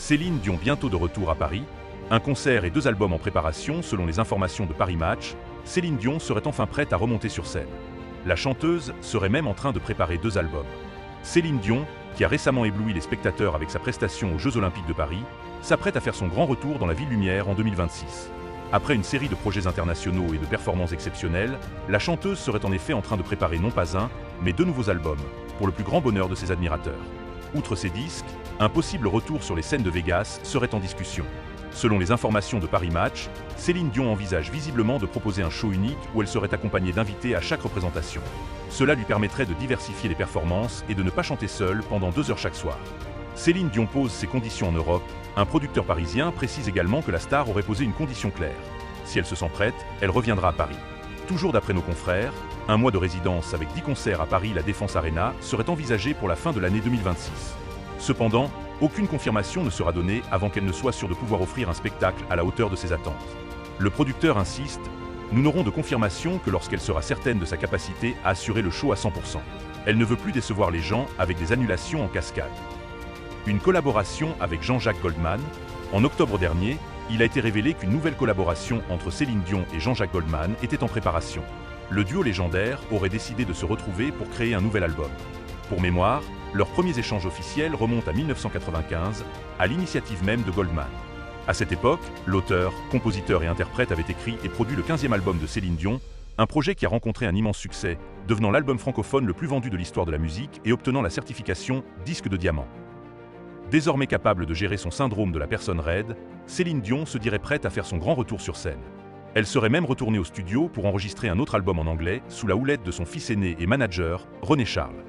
Céline Dion bientôt de retour à Paris, un concert et 2 albums en préparation selon les informations de Paris Match, Céline Dion serait enfin prête à remonter sur scène. La chanteuse serait même en train de préparer 2 albums. Céline Dion, qui a récemment ébloui les spectateurs avec sa prestation aux Jeux Olympiques de Paris, s'apprête à faire son grand retour dans la Ville Lumière en 2026. Après une série de projets internationaux et de performances exceptionnelles, la chanteuse serait en effet en train de préparer non pas un, mais 2 nouveaux albums, pour le plus grand bonheur de ses admirateurs. Outre ces disques, un possible retour sur les scènes de Vegas serait en discussion. Selon les informations de Paris Match, Céline Dion envisage visiblement de proposer un show unique où elle serait accompagnée d'invités à chaque représentation. Cela lui permettrait de diversifier les performances et de ne pas chanter seule pendant 2 heures chaque soir. Céline Dion pose ses conditions en Europe. Un producteur parisien précise également que la star aurait posé une condition claire. Si elle se sent prête, elle reviendra à Paris. Toujours d'après nos confrères, un mois de résidence avec 10 concerts à Paris La Défense Arena serait envisagé pour la fin de l'année 2026. Cependant, aucune confirmation ne sera donnée avant qu'elle ne soit sûre de pouvoir offrir un spectacle à la hauteur de ses attentes. Le producteur insiste, nous n'aurons de confirmation que lorsqu'elle sera certaine de sa capacité à assurer le show à 100%. Elle ne veut plus décevoir les gens avec des annulations en cascade. Une collaboration avec Jean-Jacques Goldman. En octobre dernier, il a été révélé qu'une nouvelle collaboration entre Céline Dion et Jean-Jacques Goldman était en préparation. Le duo légendaire aurait décidé de se retrouver pour créer un nouvel album. Pour mémoire, leurs premiers échanges officiels remontent à 1995, à l'initiative même de Goldman. À cette époque, l'auteur, compositeur et interprète avait écrit et produit le 15e album de Céline Dion, un projet qui a rencontré un immense succès, devenant l'album francophone le plus vendu de l'histoire de la musique et obtenant la certification disque de diamant. Désormais capable de gérer son syndrome de la personne raide, Céline Dion se dirait prête à faire son grand retour sur scène. Elle serait même retournée au studio pour enregistrer un autre album en anglais sous la houlette de son fils aîné et manager, René Charles.